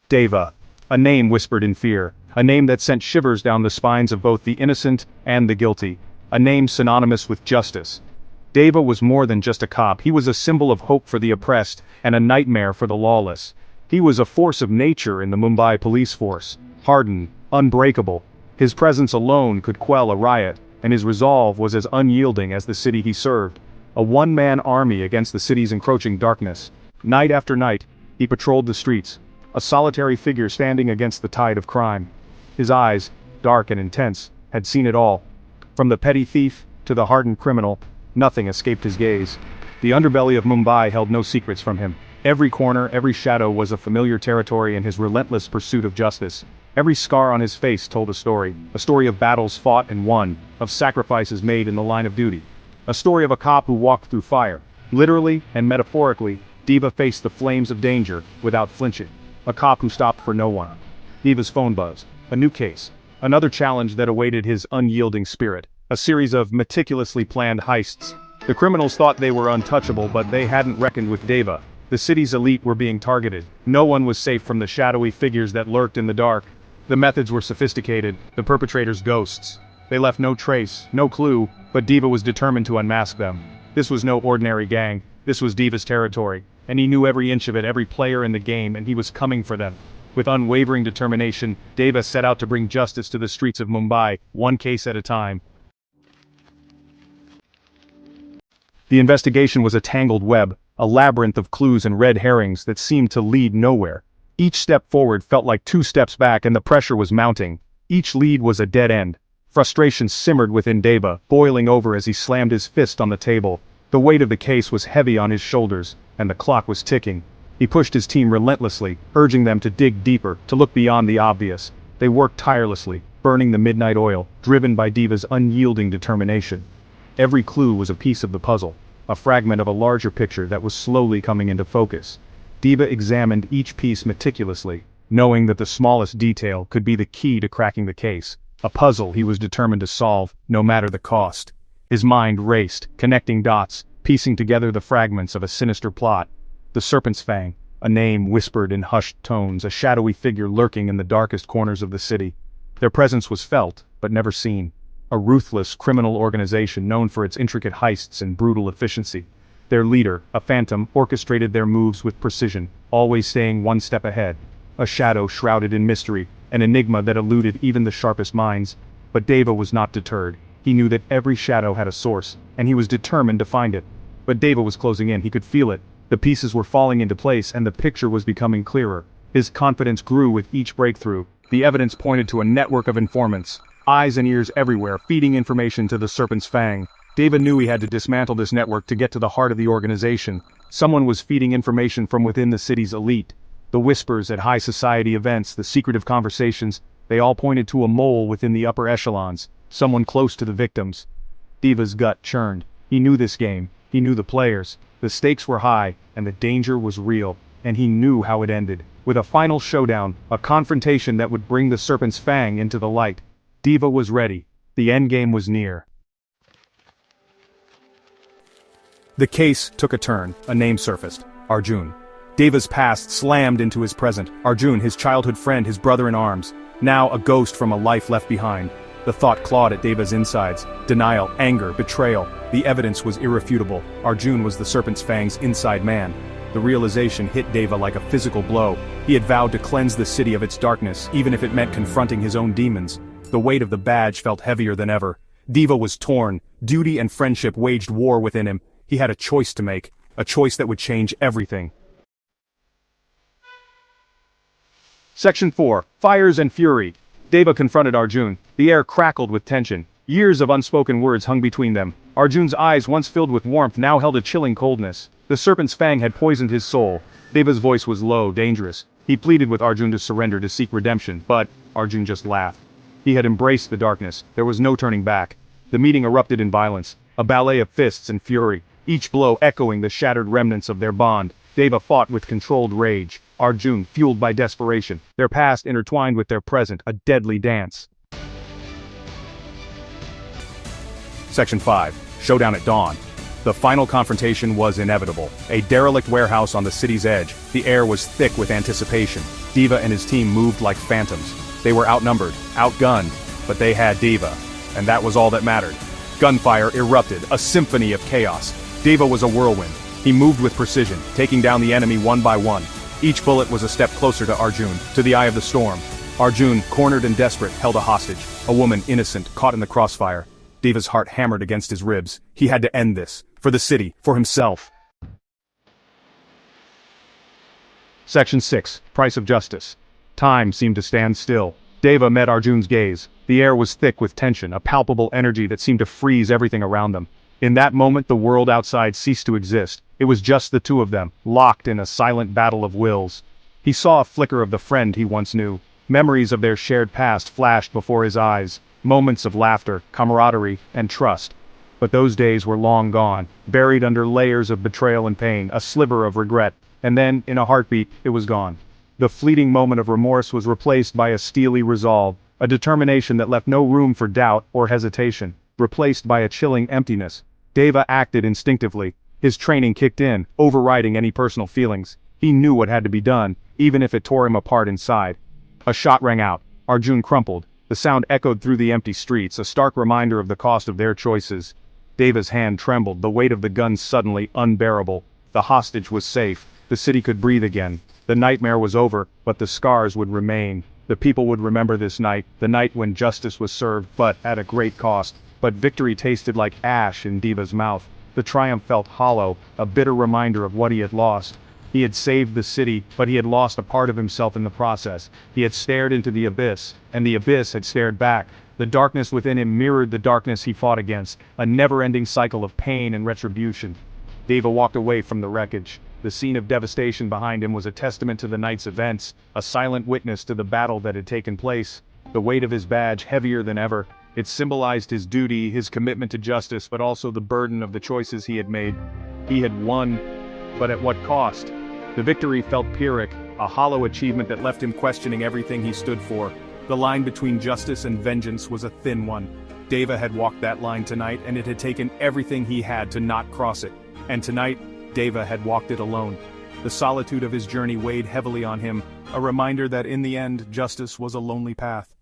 Deva. A name whispered in fear. A name that sent shivers down the spines of both the innocent and the guilty. A name synonymous with justice. Deva was more than just a cop. He was a symbol of hope for the oppressed and a nightmare for the lawless. He was a force of nature in the Mumbai police force. Hardened, unbreakable. His presence alone could quell a riot, and his resolve was as unyielding as the city he served. A one-man army against the city's encroaching darkness. Night after night, he patrolled the streets, a solitary figure standing against the tide of crime. His eyes, dark and intense, had seen it all. From the petty thief to the hardened criminal, nothing escaped his gaze. The underbelly of Mumbai held no secrets from him. Every corner, every shadow was a familiar territory in his relentless pursuit of justice. Every scar on his face told a story of battles fought and won, of sacrifices made in the line of duty. A story of a cop who walked through fire. Literally and metaphorically, Deva faced the flames of danger without flinching. A cop who stopped for no one. Deva's phone buzzed. A new case. Another challenge that awaited his unyielding spirit. A series of meticulously planned heists. The criminals thought they were untouchable, but they hadn't reckoned with Deva. The city's elite were being targeted. No one was safe from the shadowy figures that lurked in the dark. The methods were sophisticated, the perpetrators ghosts. They left no trace, no clue, but Deva was determined to unmask them. This was no ordinary gang. This was Deva's territory, and he knew every inch of it, every player in the game, and he was coming for them. With unwavering determination, Deva set out to bring justice to the streets of Mumbai, one case at a time. The investigation was a tangled web, a labyrinth of clues and red herrings that seemed to lead nowhere. Each step forward felt like 2 steps back, and the pressure was mounting. Each lead was a dead end. Frustration simmered within Deva, boiling over as he slammed his fist on the table. The weight of the case was heavy on his shoulders, and the clock was ticking. He pushed his team relentlessly, urging them to dig deeper, to look beyond the obvious. They worked tirelessly, burning the midnight oil, driven by Deva's unyielding determination. Every clue was a piece of the puzzle, a fragment of a larger picture that was slowly coming into focus. Deva examined each piece meticulously, knowing that the smallest detail could be the key to cracking the case. A puzzle he was determined to solve, no matter the cost. His mind raced, connecting dots, piecing together the fragments of a sinister plot. The Serpent's Fang, a name whispered in hushed tones, a shadowy figure lurking in the darkest corners of the city. Their presence was felt, but never seen. A ruthless criminal organization known for its intricate heists and brutal efficiency. Their leader, a phantom, orchestrated their moves with precision, always staying one step ahead. A shadow shrouded in mystery, an enigma that eluded even the sharpest minds. But Deva was not deterred. He knew that every shadow had a source, and he was determined to find it. But Deva was closing in, he could feel it. The pieces were falling into place and the picture was becoming clearer. His confidence grew with each breakthrough. The evidence pointed to a network of informants. Eyes and ears everywhere, feeding information to the Serpent's Fang. Deva knew he had to dismantle this network to get to the heart of the organization. Someone was feeding information from within the city's elite. The whispers at high society events, the secretive conversations, they all pointed to a mole within the upper echelons. Someone close to the victims. Deva's gut churned. He knew this game. He knew the players. The stakes were high, and the danger was real. And he knew how it ended. With a final showdown, a confrontation that would bring the Serpent's Fang into the light. Deva was ready. The endgame was near. The case took a turn. A name surfaced. Arjun. Deva's past slammed into his present. Arjun, his childhood friend, his brother in arms. Now a ghost from a life left behind. The thought clawed at Deva's insides. Denial, anger, betrayal. The evidence was irrefutable. Arjun was the Serpent's Fang's inside man. The realization hit Deva like a physical blow. He had vowed to cleanse the city of its darkness, even if it meant confronting his own demons. The weight of the badge felt heavier than ever. Deva was torn. Duty and friendship waged war within him. He had a choice to make. A choice that would change everything. Section 4. Fires and Fury. Deva confronted Arjun. The air crackled with tension. Years of unspoken words hung between them. Arjun's eyes, once filled with warmth, now held a chilling coldness. The Serpent's Fang had poisoned his soul. Deva's voice was low, dangerous. He pleaded with Arjun to surrender, to seek redemption, but Arjun just laughed. He had embraced the darkness. There was no turning back. The meeting erupted in violence. A ballet of fists and fury. Each blow echoing the shattered remnants of their bond. Deva fought with controlled rage. Arjun, fueled by desperation. Their past intertwined with their present, a deadly dance. Section 5. Showdown at Dawn. The final confrontation was inevitable. A derelict warehouse on the city's edge. The air was thick with anticipation. Deva and his team moved like phantoms. They were outnumbered, outgunned, but they had Deva, and that was all that mattered. Gunfire erupted, a symphony of chaos. Deva was a whirlwind. He moved with precision, taking down the enemy one by one. Each bullet was a step closer to Arjun, to the eye of the storm. Arjun, cornered and desperate, held a hostage. A woman, innocent, caught in the crossfire. Deva's heart hammered against his ribs. He had to end this. For the city, for himself. Section 6. Price of Justice. Time seemed to stand still. Deva met Arjun's gaze. The air was thick with tension, a palpable energy that seemed to freeze everything around them. In that moment the world outside ceased to exist. It was just the two of them, locked in a silent battle of wills. He saw a flicker of the friend he once knew. Memories of their shared past flashed before his eyes. Moments of laughter, camaraderie, and trust. But those days were long gone, buried under layers of betrayal and pain, a sliver of regret, and then, in a heartbeat, it was gone. The fleeting moment of remorse was replaced by a steely resolve, a determination that left no room for doubt or hesitation, replaced by a chilling emptiness. Deva acted instinctively. His training kicked in, overriding any personal feelings. He knew what had to be done, even if it tore him apart inside. A shot rang out. Arjun crumpled. The sound echoed through the empty streets, a stark reminder of the cost of their choices. Deva's hand trembled, the weight of the gun suddenly unbearable. The hostage was safe. The city could breathe again. The nightmare was over, but the scars would remain. The people would remember this night, the night when justice was served, but at a great cost. But victory tasted like ash in Deva's mouth. The triumph felt hollow, a bitter reminder of what he had lost. He had saved the city, but he had lost a part of himself in the process. He had stared into the abyss, and the abyss had stared back. The darkness within him mirrored the darkness he fought against, a never-ending cycle of pain and retribution. Deva walked away from the wreckage. The scene of devastation behind him was a testament to the night's events, a silent witness to the battle that had taken place. The weight of his badge heavier than ever. It symbolized his duty, his commitment to justice, but also the burden of the choices he had made. He had won, but at what cost? The victory felt pyrrhic, a hollow achievement that left him questioning everything he stood for. The line between justice and vengeance was a thin one. Deva had walked that line tonight, and it had taken everything he had to not cross it. And tonight, Deva had walked it alone. The solitude of his journey weighed heavily on him, a reminder that in the end, justice was a lonely path.